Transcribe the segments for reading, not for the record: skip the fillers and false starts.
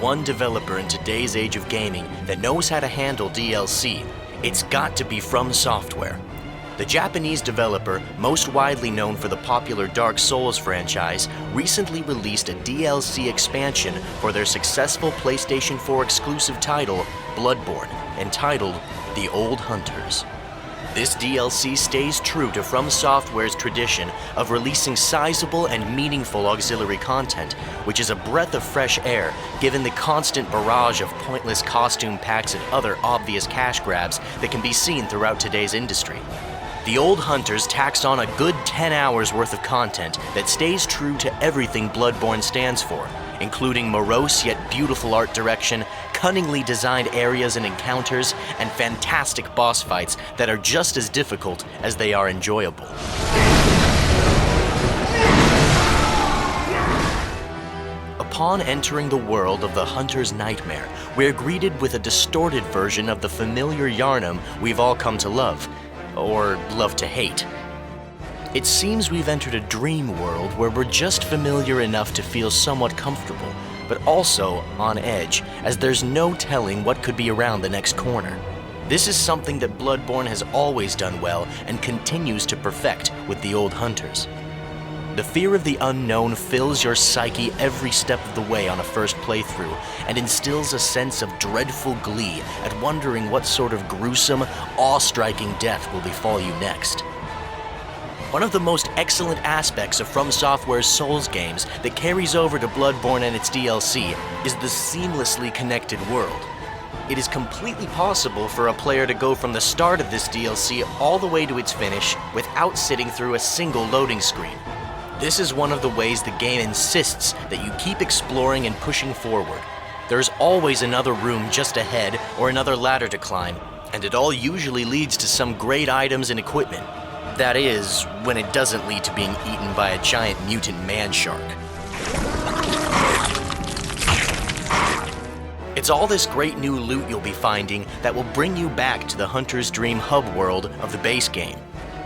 one developer in today's age of gaming that knows how to handle DLC, it's got to be From Software. The Japanese developer, most widely known for the popular Dark Souls franchise, recently released a DLC expansion for their successful PlayStation 4 exclusive title, Bloodborne, entitled The Old Hunters. This DLC stays true to From Software's tradition of releasing sizable and meaningful auxiliary content, which is a breath of fresh air given the constant barrage of pointless costume packs and other obvious cash grabs that can be seen throughout today's industry. The Old Hunters tacks on a good 10 hours worth of content that stays true to everything Bloodborne stands for, including morose yet beautiful art direction, cunningly designed areas and encounters, and fantastic boss fights that are just as difficult as they are enjoyable. Upon entering the world of the Hunter's Nightmare, we're greeted with a distorted version of the familiar Yharnam we've all come to love, or love to hate. It seems we've entered a dream world where we're just familiar enough to feel somewhat comfortable, but also on edge, as there's no telling what could be around the next corner. This is something that Bloodborne has always done well and continues to perfect with the Old Hunters. The fear of the unknown fills your psyche every step of the way on a first playthrough, and instills a sense of dreadful glee at wondering what sort of gruesome, awe-striking death will befall you next. One of the most excellent aspects of From Software's Souls games that carries over to Bloodborne and its DLC is the seamlessly connected world. It is completely possible for a player to go from the start of this DLC all the way to its finish without sitting through a single loading screen. This is one of the ways the game insists that you keep exploring and pushing forward. There's always another room just ahead or another ladder to climb, and it all usually leads to some great items and equipment. That is, when it doesn't lead to being eaten by a giant mutant man-shark. It's all this great new loot you'll be finding that will bring you back to the Hunter's Dream hub world of the base game,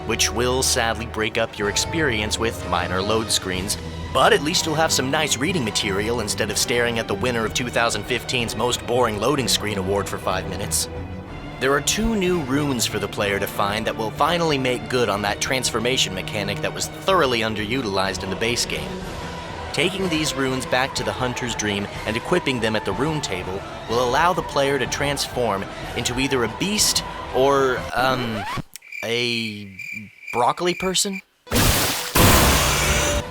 which will sadly break up your experience with minor load screens, but at least you'll have some nice reading material instead of staring at the winner of 2015's Most Boring Loading Screen award for 5 minutes. There are 2 new runes for the player to find that will finally make good on that transformation mechanic that was thoroughly underutilized in the base game. Taking these runes back to the Hunter's Dream and equipping them at the rune table will allow the player to transform into either a beast or, a broccoli person?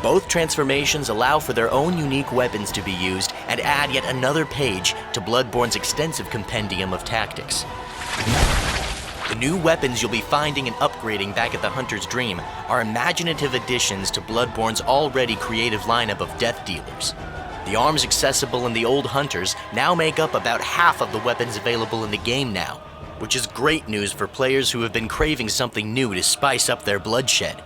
Both transformations allow for their own unique weapons to be used and add yet another page to Bloodborne's extensive compendium of tactics. The new weapons you'll be finding and upgrading back at the Hunter's Dream are imaginative additions to Bloodborne's already creative lineup of death dealers. The arms accessible in the Old Hunters now make up about half of the weapons available in the game now, which is great news for players who have been craving something new to spice up their bloodshed.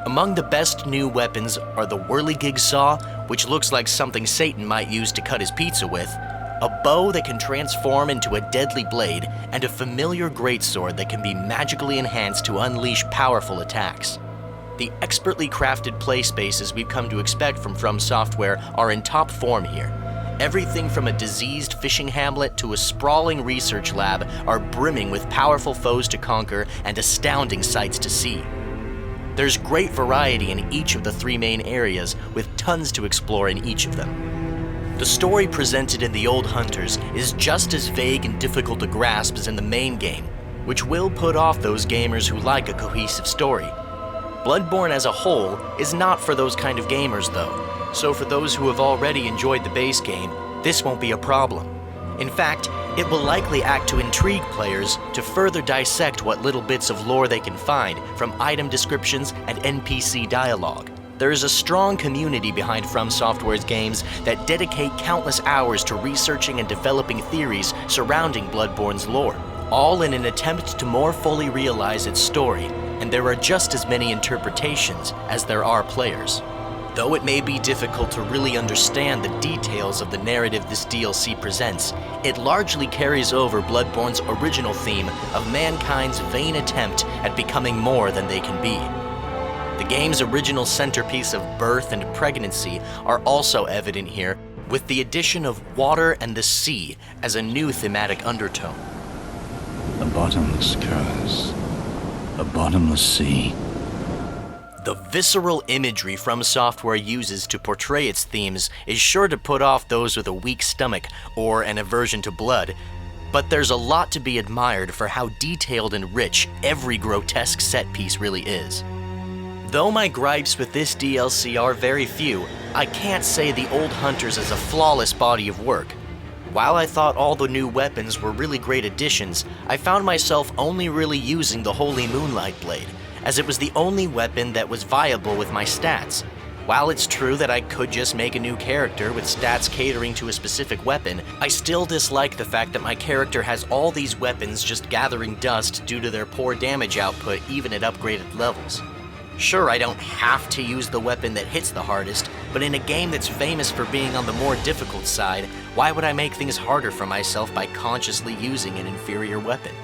Among the best new weapons are the whirligig saw, which looks like something Satan might use to cut his pizza with, a bow that can transform into a deadly blade, and a familiar greatsword that can be magically enhanced to unleash powerful attacks. The expertly crafted play spaces we've come to expect from Software are in top form here. Everything from a diseased fishing hamlet to a sprawling research lab are brimming with powerful foes to conquer and astounding sights to see. There's great variety in each of the 3 main areas, with tons to explore in each of them. The story presented in the Old Hunters is just as vague and difficult to grasp as in the main game, which will put off those gamers who like a cohesive story. Bloodborne as a whole is not for those kind of gamers though, so for those who have already enjoyed the base game, this won't be a problem. In fact, it will likely act to intrigue players to further dissect what little bits of lore they can find from item descriptions and NPC dialogue. There is a strong community behind From Software's games that dedicate countless hours to researching and developing theories surrounding Bloodborne's lore, all in an attempt to more fully realize its story, and there are just as many interpretations as there are players. Though it may be difficult to really understand the details of the narrative this DLC presents, it largely carries over Bloodborne's original theme of mankind's vain attempt at becoming more than they can be. The game's original centerpiece of birth and pregnancy are also evident here, with the addition of water and the sea as a new thematic undertone. A bottomless curse. A bottomless sea. The visceral imagery From Software uses to portray its themes is sure to put off those with a weak stomach or an aversion to blood, but there's a lot to be admired for how detailed and rich every grotesque set piece really is. Though my gripes with this DLC are very few, I can't say The Old Hunters is a flawless body of work. While I thought all the new weapons were really great additions, I found myself only really using the Holy Moonlight Blade, as it was the only weapon that was viable with my stats. While it's true that I could just make a new character with stats catering to a specific weapon, I still dislike the fact that my character has all these weapons just gathering dust due to their poor damage output even at upgraded levels. Sure, I don't have to use the weapon that hits the hardest, but in a game that's famous for being on the more difficult side, why would I make things harder for myself by consciously using an inferior weapon?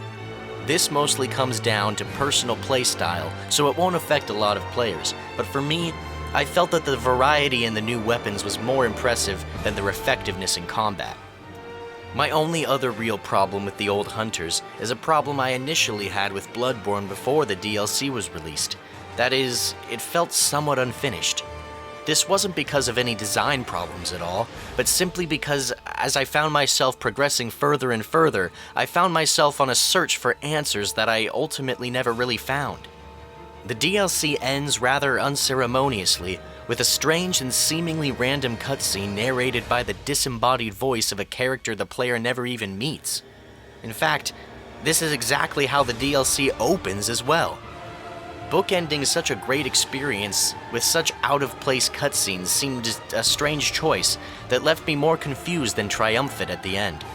This mostly comes down to personal playstyle, so it won't affect a lot of players, but for me, I felt that the variety in the new weapons was more impressive than their effectiveness in combat. My only other real problem with The Old Hunters is a problem I initially had with Bloodborne before the DLC was released. That is, it felt somewhat unfinished. This wasn't because of any design problems at all, but simply because as I found myself progressing further and further, I found myself on a search for answers that I ultimately never really found. The DLC ends rather unceremoniously, with a strange and seemingly random cutscene narrated by the disembodied voice of a character the player never even meets. In fact, this is exactly how the DLC opens as well. Bookending such a great experience with such out-of-place cutscenes seemed a strange choice that left me more confused than triumphant at the end.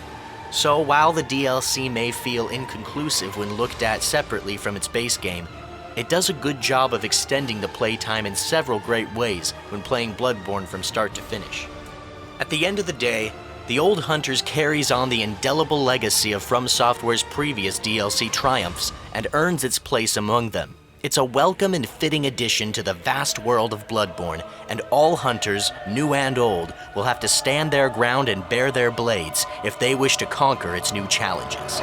So while the DLC may feel inconclusive when looked at separately from its base game, it does a good job of extending the playtime in several great ways when playing Bloodborne from start to finish. At the end of the day, The Old Hunters carries on the indelible legacy of From Software's previous DLC triumphs and earns its place among them. It's a welcome and fitting addition to the vast world of Bloodborne, and all hunters, new and old, will have to stand their ground and bare their blades if they wish to conquer its new challenges.